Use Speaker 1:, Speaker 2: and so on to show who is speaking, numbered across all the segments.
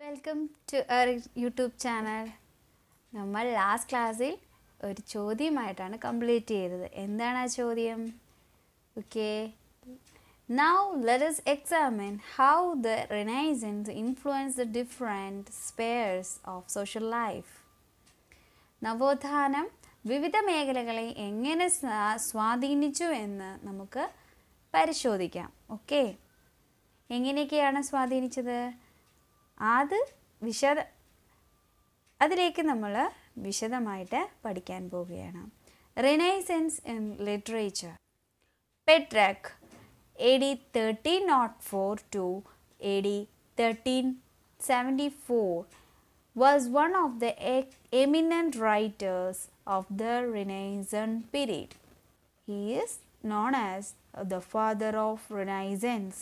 Speaker 1: Welcome to our YouTube channel. നമ്മൾ last ക്ലാസ്സിൽ ഒരു ചോദ്യമായിട്ടാണ് കംപ്ലീറ്റ് ചെയ്തത്. എന്താണ് ആ ചോദ്യം? Okay. Now let us examine how the Renaissance influenced the different spheres of social life. നവോത്ഥാനം വിവിധ മേഖലകളെ എങ്ങനെ സ്വാധീനിച്ചു എന്ന് നമുക്ക് പരിശോധിക്കാം. ഓക്കെ, എങ്ങനെയൊക്കെയാണ് സ്വാധീനിച്ചത്? അതിലേക്ക് നമ്മൾ വിശദമായിട്ട് പഠിക്കാൻ പോവുകയാണ്. Renaissance in literature. Petrarch AD 1304 to AD 1374 was one of the eminent writers of the Renaissance period. He is known as the father of Renaissance.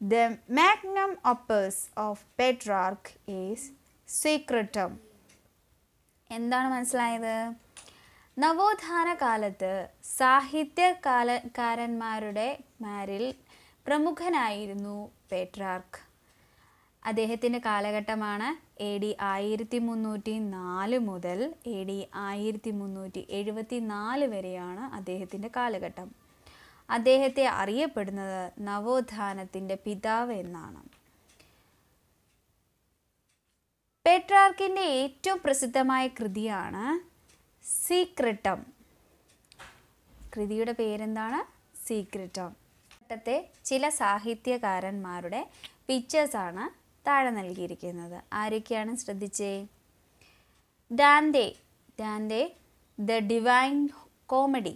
Speaker 1: The magnum opus of Petrarch is Secretum. എന്താണ് മനസ്സിലായത്? നവോത്ഥാന കാലത്ത് സാഹിത്യകാരന്മാരിൽ പ്രമുഖനായിരുന്നു Petrarch. അദ്ദേഹത്തിൻ്റെ കാലഘട്ടമാണ് AD 1304 മുതൽ AD 1374 വരെയാണ് അദ്ദേഹത്തിൻ്റെ കാലഘട്ടം. അദ്ദേഹത്തെ അറിയപ്പെടുന്നത് നവോത്ഥാനത്തിൻ്റെ പിതാവ് എന്നാണ്. പെട്രാർക്കിൻ്റെ ഏറ്റവും പ്രസിദ്ധമായ കൃതിയാണ് സീക്രട്ടം. കൃതിയുടെ പേരെന്താണ്? സീക്രട്ടം. ഘട്ടത്തെ ചില സാഹിത്യകാരന്മാരുടെ പിക്ചേഴ്സാണ് താഴെ നൽകിയിരിക്കുന്നത്. ആരൊക്കെയാണ് ശ്രദ്ധിച്ചേ? Dante the divine comedy,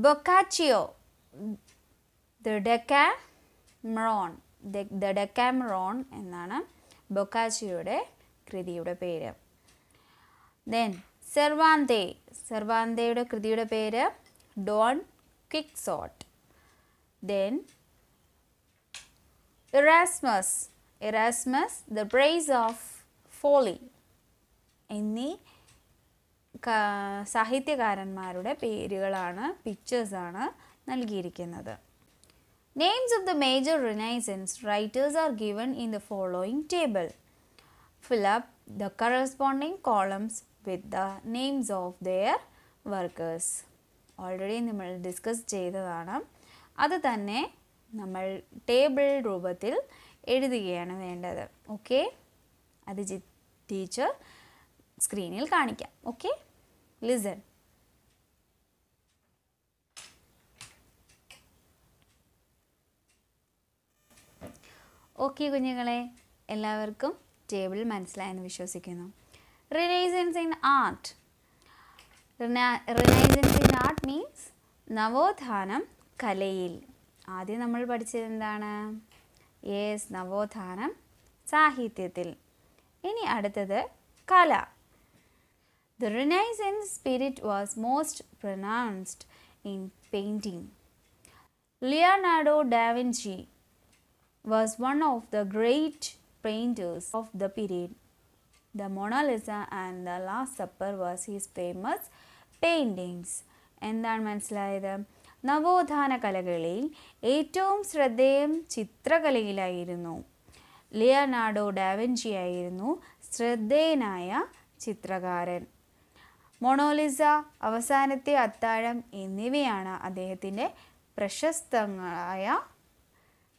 Speaker 1: Boccaccio the Decameron എന്നാണ് ബൊക്കാച്ചിയോയുടെ കൃതിയുടെ പേര്. ദെൻ സെർവാന്തയുടെ കൃതിയുടെ പേര് Don Quixote. Then Erasmus the praise of folly എന്നീ സാഹിത്യകാരന്മാരുടെ പേരുകളാണ്, പിക്ചേഴ്സാണ് നൽകിയിരിക്കുന്നത്. Names of the major Renaissance writers are given in the following table. Fill up the corresponding columns with the names of their workers. Already നമ്മൾ discuss ചെയ്തതാണ്. അത് തന്നെ നമ്മൾ table രൂപത്തിൽ എഴുതുകയാണ് വേണ്ടത്. ഓക്കെ, അത് ടീച്ചർ സ്ക്രീനിൽ കാണിക്കാം. Okay, listen. ഓക്കെ കുഞ്ഞുങ്ങളെ, എല്ലാവർക്കും ടേബിൾ മനസ്സിലായെന്ന് വിശ്വസിക്കുന്നു. Renaissance in art. Renaissance in art means നവോത്ഥാനം കലയിൽ. ആദ്യം നമ്മൾ പഠിച്ചത് എന്താണ്? യെസ്, നവോത്ഥാനം സാഹിത്യത്തിൽ. ഇനി അടുത്തത് കല. The Renaissance spirit was most pronounced in painting. Leonardo da Vinci was one of the great painters of the period. The Mona Lisa and the Last Supper was his famous paintings. എന്താണ് മനസ്സിലായത്? നവോത്ഥാന കലകളിൽ ഏറ്റവും ശ്രദ്ധേയം ചിത്രകലയിലായിരുന്നു. Leonardo da Vinci ആയിരുന്നു ശ്രദ്ധേയനായ ചിത്രകാരൻ. Mona Lisa, അവസാനത്തെ അത്താഴം എന്നിവയാണ് അദ്ദേഹത്തിൻ്റെ പ്രശസ്തങ്ങളായ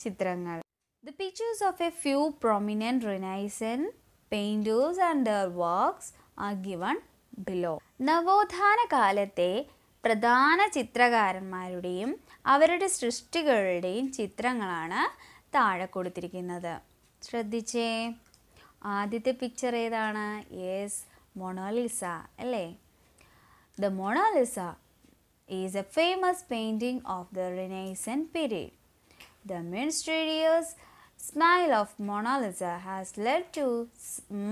Speaker 1: ചിത്രങ്ങൾ. The pictures of a few prominent Renaissance painters and their works are given below. നവോത്ഥാന കാലത്തെ പ്രധാന ചിത്രകാരന്മാരുടെയും അവരുടെ സൃഷ്ടികളുടെയും ചിത്രങ്ങളാണ് താഴെ കൊടുത്തിരിക്കുന്നത്. ശ്രദ്ധിച്ചേ, ആദ്യത്തെ പിക്ചർ ഏതാണ്? യെസ്, മൊണോലിസ അല്ലേ? The Mona Lisa is a famous painting of the Renaissance period. The mysterious smile of Mona Lisa has led to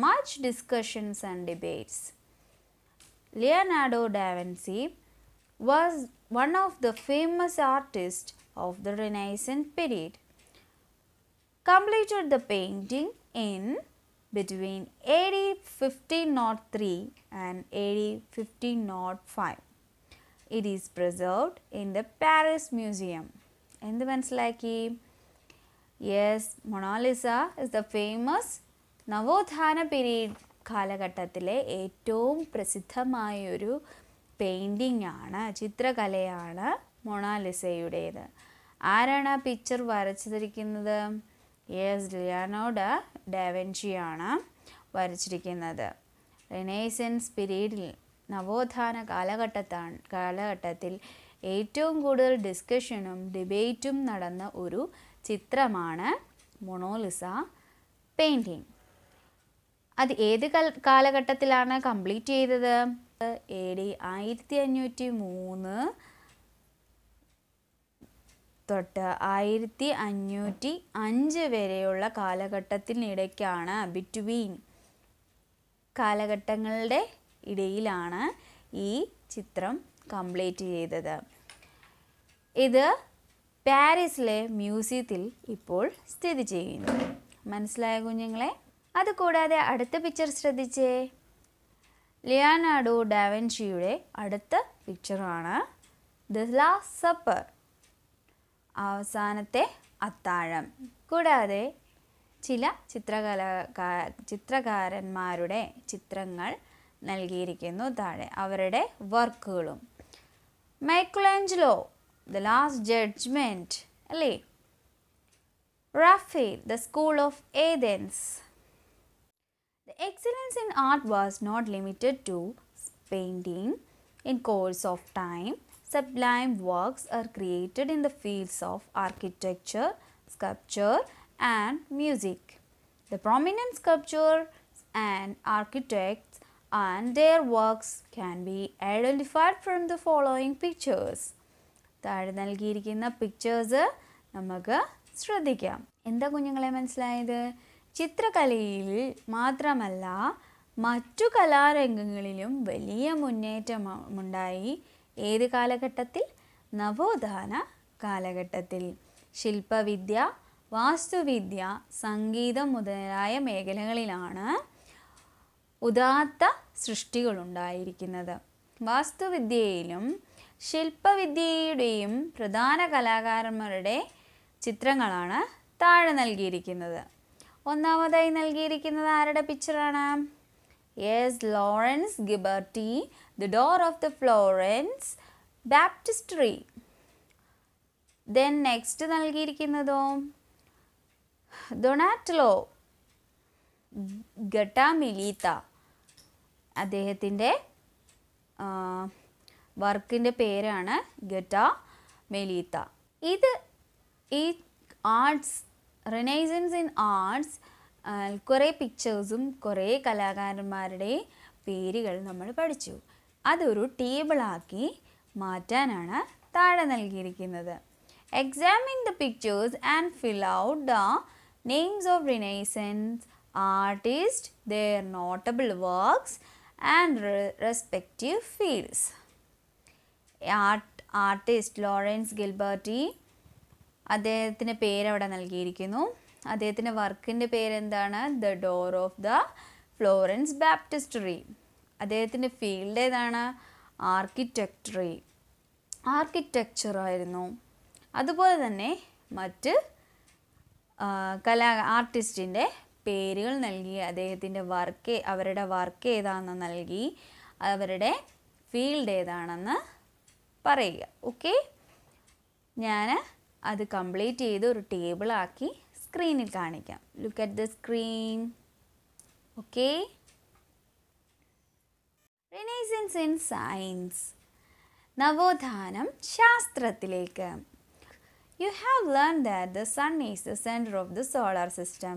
Speaker 1: much discussions and debates. Leonardo da Vinci was one of the famous artists of the Renaissance period. Completed the painting in between AD 1503 and AD 1505. It is preserved in the Paris Museum. എന്ത് മനസ്സിലാക്കി? Yes, Mona Lisa is the famous നവോത്ഥാന period കാലഘട്ടത്തിലെ ഏറ്റവും പ്രസിദ്ധമായൊരു painting ആണ്, ചിത്രകലയാണ് മൊണാലിസയുടേത്. ആരാണ് ആ പിക്ചർ വരച്ചിരിക്കുന്നത്? യെസ്, ലിയോനാർഡോ ഡാവിഞ്ചിയാണ് വരച്ചിരിക്കുന്നത്. റിനൈസൻസ് പീരീഡിൽ നവോത്ഥാന കാലഘട്ടത്തിൽ ഏറ്റവും കൂടുതൽ ഡിസ്കഷനും ഡിബേറ്റും നടന്ന ഒരു ചിത്രമാണ് മൊണാലിസ പെയിൻറ്റിംഗ്. അത് ഏത് കാലഘട്ടത്തിലാണ് കംപ്ലീറ്റ് ചെയ്തത്? AD 1503 തൊട്ട് 1505 വരെയുള്ള കാലഘട്ടത്തിനിടയ്ക്കാണ്, ബിറ്റ്വീൻ കാലഘട്ടങ്ങളുടെ ഇടയിലാണ് ഈ ചിത്രം കംപ്ലീറ്റ് ചെയ്തത്. ഇത് പാരീസിലെ മ്യൂസിയത്തിൽ ഇപ്പോൾ സ്ഥിതി ചെയ്യുന്നു. മനസ്സിലായ കുഞ്ഞുങ്ങളെ? അതുകൂടാതെ അടുത്ത പിക്ചർ ശ്രദ്ധിച്ചേ. ലിയോനാർഡോ ഡാവിഞ്ചിയുടെ അടുത്ത പിക്ചറാണ് ദ ലാസ്റ്റ് സപ്പർ, അവസാനത്തെ അത്താഴം. കൂടാതെ ചില ചിത്രകാരന്മാരുടെ ചിത്രങ്ങൾ നൽകിയിരിക്കുന്നു താഴെ, അവരുടെ വർക്കുകളും. മൈക്കലാഞ്ചലോ ദ ലാസ്റ്റ് ജഡ്ജ്മെൻറ്റ് അല്ലേ? Raphael the school of Athens. The excellence in art was not limited to painting. In course of time, sublime works are created in the fields of architecture, sculpture and music. The prominent sculptors and architects and their works can be identified from the following pictures. താഴെ നൽകിയിരിക്കുന്ന pictures നമുക്ക് ശ്രദ്ധിക്കാം. എന്താ കുഞ്ഞുങ്ങളെ മനസ്സിലായത്? ചിത്രകലയിൽ മാത്രമല്ല മറ്റു കലാരംഗങ്ങളിലും വലിയ മുന്നേറ്റമുണ്ടായി. ഏത് കാലഘട്ടത്തിൽ? നവോത്ഥാന കാലഘട്ടത്തിൽ. ശില്പവിദ്യ, വാസ്തുവിദ്യ, സംഗീതം മുതലായ മേഖലകളിലാണ് ഉദാത്ത സൃഷ്ടികളുണ്ടായിരിക്കുന്നത്. വാസ്തുവിദ്യയിലും ശില്പവിദ്യയുടെയും പ്രധാന കലാകാരന്മാരുടെ ചിത്രങ്ങളാണ് താഴെ നൽകിയിരിക്കുന്നത്. ഒന്നാമതായി നൽകിയിരിക്കുന്നത് ആരുടെ പിക്ചറാണ്? Yes, Lawrence Ghiberti, the door of the Florence Baptistery. Then next നൽകിയിരിക്കുന്നതോ ഡൊണാറ്റലോ ഗട്ടാമിലീത്ത, അദ്ദേഹത്തിൻ്റെ വർക്കിൻ്റെ പേരാണ് ഗട്ടാ മെലീത്ത. ഇത് ഈ ആർട്സ്, റിനൈസൻസ് ഇൻ ആർട്സ്, കുറേ പിക്ചേഴ്സും കുറേ കലാകാരന്മാരുടെ പേരുകൾ നമ്മൾ പഠിച്ചു. അതൊരു ടേബിളാക്കി മാറ്റാനാണ് താഴെ നൽകിയിരിക്കുന്നത്. Examine the pictures and fill out the names of renaissance artist, their notable works and respective fields. Artist Lawrence Gilberti, അദ്ദേഹത്തിൻ്റെ പേരവിടെ നൽകിയിരിക്കുന്നു. അദ്ദേഹത്തിൻ്റെ വർക്കിൻ്റെ പേരെന്താണ്? The door of the Florence Baptistery. അദ്ദേഹത്തിൻ്റെ ഫീൽഡ് ഏതാണ്? ആർക്കിടെക്ചറായിരുന്നു. അതുപോലെ തന്നെ മറ്റ് ആർട്ടിസ്റ്റിൻ്റെ പേരുകൾ നൽകി, അദ്ദേഹത്തിൻ്റെ അവരുടെ വർക്ക് ഏതാണെന്ന് നൽകി, അവരുടെ ഫീൽഡ് ഏതാണെന്ന് പറയുക. ഓക്കെ, ഞാൻ അത് കംപ്ലീറ്റ് ചെയ്ത് ഒരു ടേബിളാക്കി സ്ക്രീനിൽ കാണിക്കാം. Look at the screen. Okay, renaissance in science, നവോത്ഥാനം ശാസ്ത്രത്തിലേക്ക്. You have learned that the sun is the center of the solar system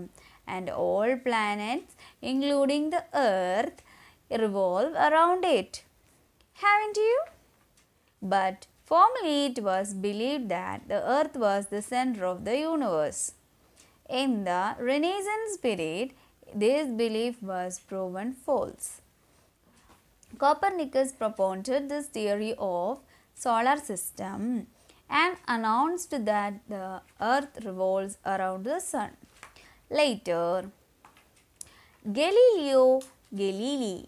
Speaker 1: and all planets, including the earth, revolve around it. Haven't you? But formerly it was believed that the earth was the center of the universe. In the Renaissance period, this belief was proven false. Copernicus promoted this theory of solar system and announced that the earth revolves around the sun. Later, Galileo Galilei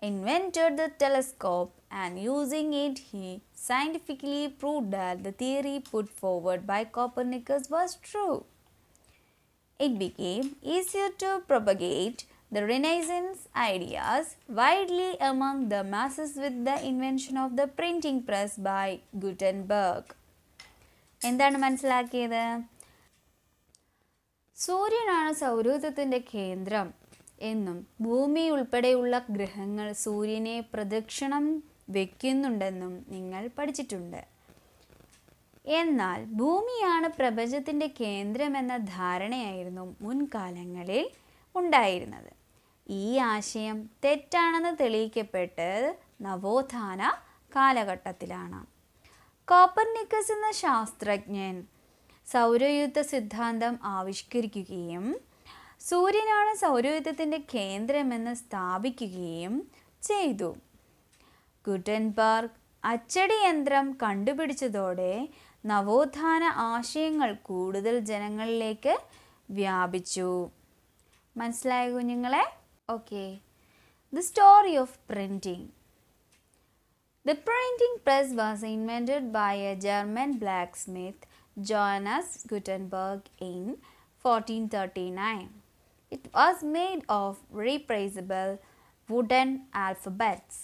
Speaker 1: invented the telescope, and using it he scientifically proved that the theory put forward by Copernicus was true. It became easier to propagate the Renaissance ideas widely among the masses with the invention of the printing press by Gutenberg. എന്താണ് മനസ്സിലാക്കിയത്? സൂര്യനാണ് സൗരയൂഥത്തിൻ്റെ കേന്ദ്രം എന്നും ഭൂമി ഉൾപ്പെടെയുള്ള ഗ്രഹങ്ങൾ സൂര്യനെ പ്രദക്ഷിണം വയ്ക്കുന്നുണ്ടെന്നും നിങ്ങൾ പഠിച്ചിട്ടുണ്ട്. എന്നാൽ ഭൂമിയാണ് പ്രപഞ്ചത്തിൻ്റെ കേന്ദ്രമെന്ന ധാരണയായിരുന്നു മുൻകാലങ്ങളിൽ ഉണ്ടായിരുന്നത്. ഈ ആശയം തെറ്റാണെന്ന് തെളിയിക്കപ്പെട്ടത് നവോത്ഥാന കാലഘട്ടത്തിലാണ്. കോപ്പർനിക്കസ് എന്ന ശാസ്ത്രജ്ഞൻ സൗരയൂഥ സിദ്ധാന്തം ആവിഷ്കരിക്കുകയും സൂര്യനാണ് സൗരയൂഥത്തിൻ്റെ കേന്ദ്രമെന്ന് സ്ഥാപിക്കുകയും ചെയ്തു. ഗുട്ടൻബർഗ് അച്ചടി യന്ത്രം കണ്ടുപിടിച്ചതോടെ നവോത്ഥാന ആശയങ്ങൾ കൂടുതൽ ജനങ്ങളിലേക്ക് വ്യാപിച്ചു. മനസ്സിലായ കുഞ്ഞുങ്ങളെ? Okay. The story of printing. The printing press was invented by a German blacksmith, Johannes Gutenberg, in 1439. It was made of replaceable wooden alphabets.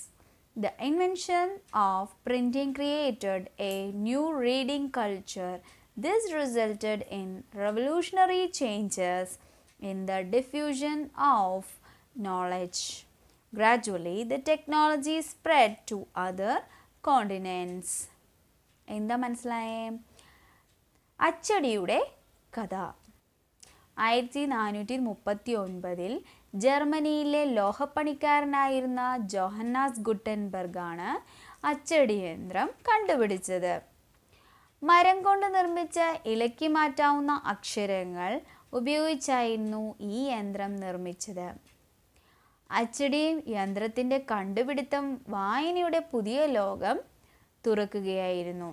Speaker 1: The invention of printing created a new reading culture. This resulted in revolutionary changes in the diffusion of knowledge. Gradually, the technology spread to other continents. എന്താ മനസ്സിലായേ? അച്ചടിയുടെ കഥ. 1439 ജർമ്മനിയിലെ ലോഹപ്പണിക്കാരനായിരുന്ന Johannes ഗുട്ടൻബർഗാണ് അച്ചടി യന്ത്രം കണ്ടുപിടിച്ചത്. മരം കൊണ്ട് നിർമ്മിച്ച ഇളക്കി മാറ്റാവുന്ന അക്ഷരങ്ങൾ ഉപയോഗിച്ചായിരുന്നു ഈ യന്ത്രം നിർമ്മിച്ചത്. അച്ചടി യന്ത്രത്തിൻ്റെ കണ്ടുപിടുത്തം വായനയുടെ പുതിയ ലോകം തുറക്കുകയായിരുന്നു.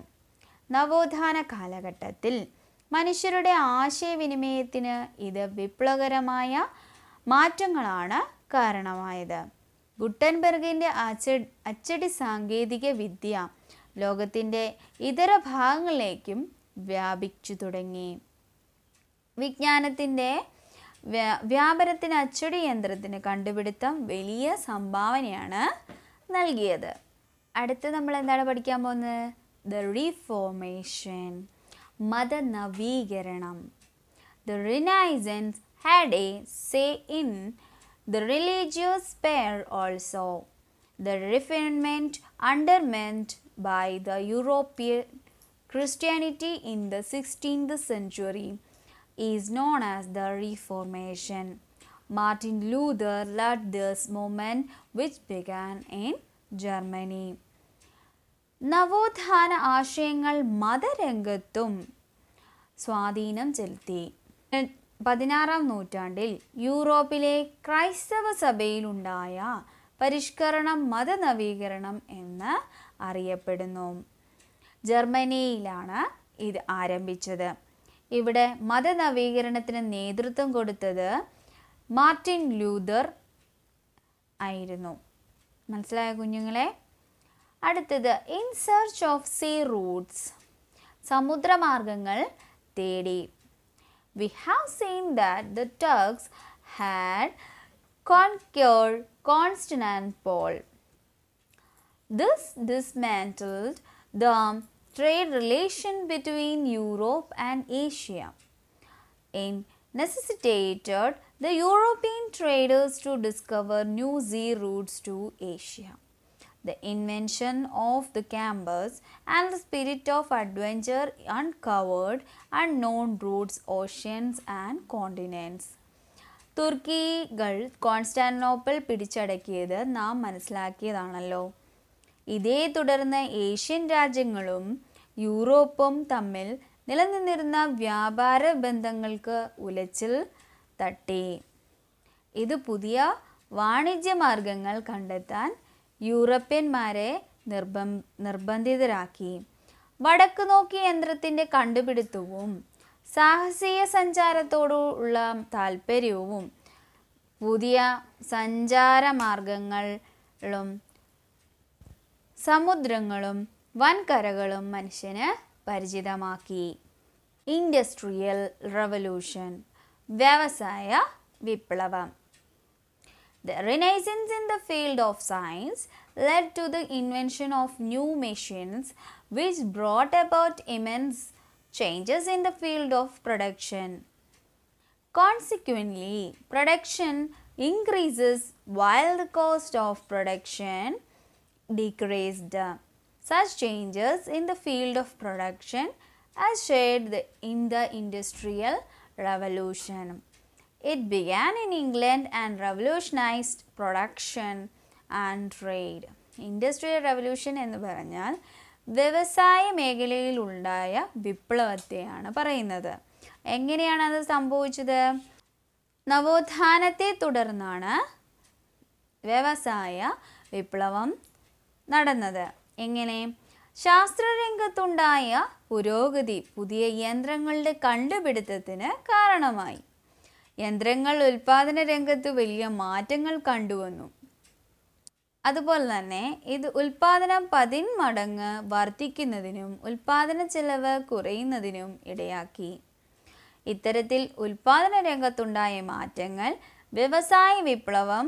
Speaker 1: നവോത്ഥാന കാലഘട്ടത്തിൽ മനുഷ്യരുടെ ആശയവിനിമയത്തിന് ഇത് വിപ്ലവകരമായ മാറ്റങ്ങളാണ് കാരണമായത്. ഗുട്ടൻബർഗിൻ്റെ അച്ചടി സാങ്കേതിക വിദ്യ ലോകത്തിൻ്റെ ഇതര ഭാഗങ്ങളിലേക്കും വ്യാപിച്ചു തുടങ്ങി. വിജ്ഞാനത്തിൻ്റെ വ്യാപനത്തിന് അച്ചടി യന്ത്രത്തിന് കണ്ടുപിടുത്തം വലിയ സംഭാവനയാണ് നൽകിയത്. അടുത്ത് നമ്മൾ എന്താണ് പഠിക്കാൻ പോകുന്നത്? ദ റീഫോർമേഷൻ, മതനവീകരണം. The renaissance had a say in the religious sphere also. The refinement underwent by the European Christianity in the 16th century is known as the Reformation. Martin Luther led this movement which began in Germany. നവോത്ഥാന ആശയങ്ങൾ മതരംഗത്തും സ്വാധീനം ചെലുത്തി. 16-ാം നൂറ്റാണ്ടിൽ യൂറോപ്പിലെ ക്രൈസ്തവ സഭയിലുണ്ടായ പരിഷ്കരണം മതനവീകരണം എന്ന് അറിയപ്പെടുന്നു. ജർമ്മനിയിലാണ് ഇത് ആരംഭിച്ചത്. ഇവിടെ മതനവീകരണത്തിന് നേതൃത്വം കൊടുത്തത് മാർട്ടിൻ ലൂതർ ആയിരുന്നു. മനസ്സിലായ കുഞ്ഞുങ്ങളെ? അടുത്തത് in search of sea routes, സമുദ്രമാർഗങ്ങൾ തേടി. We have seen that the Turks had conquered Constantinople. This dismantled the trade relation between Europe and Asia and necessitated the European traders to discover new sea routes to Asia. The invention of the canvas and the spirit of adventure uncovered unknown routes, oceans and continents. തുർക്കികൾ Constantinople പിടിച്ചടക്കിയത് നാം മനസ്സിലാക്കിയതാണല്ലോ. ഇതേ തുടർന്ന് Asian രാജ്യങ്ങളും യൂറോപ്പും തമ്മിൽ നിലനിന്നിരുന്ന വ്യാപാര ബന്ധങ്ങൾക്ക് ഉലച്ചിൽ തട്ടി. ഇത് പുതിയ വാണിജ്യ മാർഗങ്ങൾ കണ്ടെത്താൻ യൂറോപ്യന്മാരെ നിർബന്ധിതരാക്കി. വടക്ക് നോക്കി യന്ത്രത്തിൻ്റെ കണ്ടുപിടുത്തവും സാഹസിക സഞ്ചാരത്തോടുള്ള താൽപ്പര്യവും പുതിയ സഞ്ചാരമാർഗങ്ങളും സമുദ്രങ്ങളും വൻകരകളും മനുഷ്യന് പരിചിതമാക്കി. Industrial revolution. വ്യവസായ വിപ്ലവം. The Renaissance in the field of science led to the invention of new machines which brought about immense changes in the field of production. Consequently, production increases while the cost of production decreased. Such changes in the field of production are shared in the Industrial Revolution. It began in England and revolutionized production and trade. Industrial Revolution എന്ന് പറഞ്ഞാൽ വ്യവസായ മേഖലയിൽ ഉണ്ടായ വിപ്ലവത്തെയാണ് പറയുന്നത്. എങ്ങനെയാണ് അത് സംഭവിച്ചത്? നവോത്ഥാനത്തെ തുടർന്നാണ് വ്യവസായ വിപ്ലവം നടന്നത്. എങ്ങനെ? ശാസ്ത്രരംഗത്തുണ്ടായ പുരോഗതി പുതിയ യന്ത്രങ്ങളുടെ കണ്ടുപിടുത്തത്തിന് കാരണമായി. യന്ത്രങ്ങൾ ഉൽപാദന രംഗത്ത് വലിയ മാറ്റങ്ങൾ കണ്ടുവന്നു. അതുപോലെ തന്നെ ഇത് ഉൽപാദനം 10 മടങ്ങ് വർദ്ധിക്കുന്നതിനും ഉൽപാദന ചെലവ് കുറയുന്നതിനും ഇടയാക്കി. ഇത്തരത്തിൽ ഉൽപാദന രംഗത്തുണ്ടായ മാറ്റങ്ങൾ വ്യവസായ വിപ്ലവം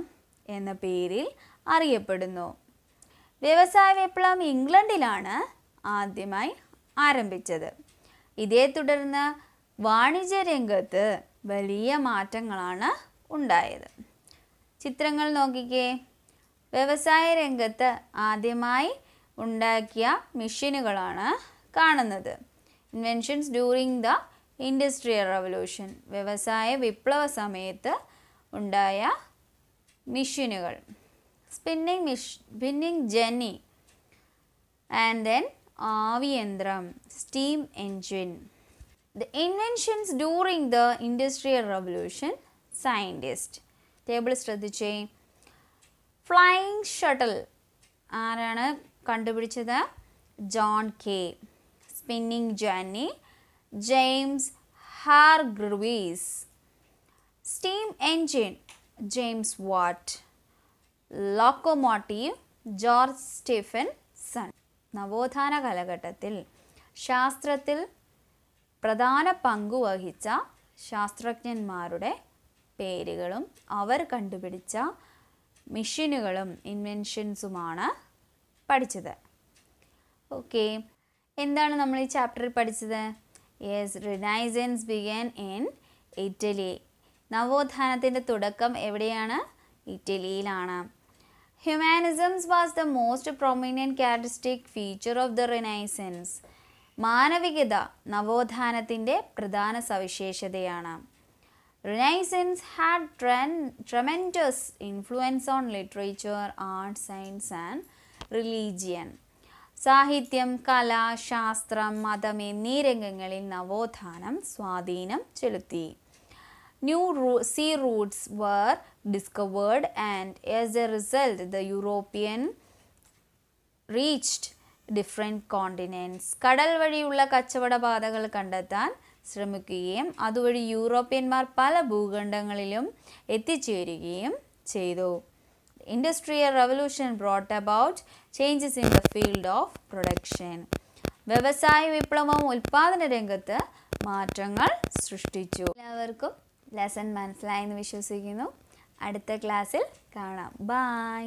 Speaker 1: എന്ന പേരിൽ അറിയപ്പെടുന്നു. വ്യവസായ വിപ്ലവം ഇംഗ്ലണ്ടിലാണ് ആദ്യമായി ആരംഭിച്ചത്. ഇതേ തുടർന്ന് വാണിജ്യ രംഗത്ത് വലിയ മാറ്റങ്ങളാണ് ഉണ്ടായത്. ചിത്രങ്ങൾ നോക്കിക്കേ. വ്യവസായ രംഗത്ത് ആദ്യമായി ഉണ്ടാക്കിയ മെഷീനുകളാണ് കാണുന്നത്. Inventions during the industrial revolution, വ്യവസായ വിപ്ലവ സമയത്ത് ഉണ്ടായ മെഷീനുകൾ. സ്പിന്നിങ് ജെന്നി ആൻഡ് ദെൻ ആവിയന്ത്രം, steam engine. The inventions during the Industrial Revolution. Scientist. Table ശ്രദ്ധിച്ചേ. ഫ്ലൈയിങ് ഷട്ടിൽ ആരാണ് കണ്ടുപിടിച്ചത്? John Kay. Spinning jenny, James Hargreaves. Steam engine, James Watt. Locomotive, George Stephenson. നവോത്ഥാന കാലഘട്ടത്തിൽ ശാസ്ത്രത്തിൽ പ്രധാന പങ്കുവഹിച്ച ശാസ്ത്രജ്ഞന്മാരുടെ പേരുകളും അവർ കണ്ടുപിടിച്ച മെഷീനുകളും ഇൻവെൻഷൻസുമാണ് പഠിച്ചത്. ഓക്കെ, എന്താണ് നമ്മൾ ഈ ചാപ്റ്ററിൽ പഠിച്ചത്? Yes, renaissance began in Italy. നവോത്ഥാനത്തിൻ്റെ തുടക്കം എവിടെയാണ്? ഇറ്റലിയിലാണ്. Humanisms was the most prominent characteristic feature of the renaissance. മാനവികത നവോത്ഥാനത്തിൻ്റെ പ്രധാന സവിശേഷതയാണ്. Renaissance had tremendous influence on literature, art, science and religion. സാഹിത്യം, കല, ശാസ്ത്രം, മതം എന്നീ രംഗങ്ങളിൽ നവോത്ഥാനം സ്വാധീനം ചെലുത്തി. New sea routes were discovered and as a result the European reached different continents. കടൽ വഴിയുള്ള കച്ചവട പാതകൾ കണ്ടെത്താൻ ശ്രമിക്കുകയും അതുവഴി യൂറോപ്യന്മാർ പല ഭൂഖണ്ഡങ്ങളിലും എത്തിച്ചേരുകയും ചെയ്തു. Industrial Revolution brought about changes in the field of production. വ്യവസായ വിപ്ലവം ഉൽപാദന രംഗത്ത് മാറ്റങ്ങൾ സൃഷ്ടിച്ചു. എല്ലാവർക്കും ലെസൺ മനസ്സിലായെന്ന് വിശ്വസിക്കുന്നു. അടുത്ത ക്ലാസ്സിൽ കാണാം. ബൈ.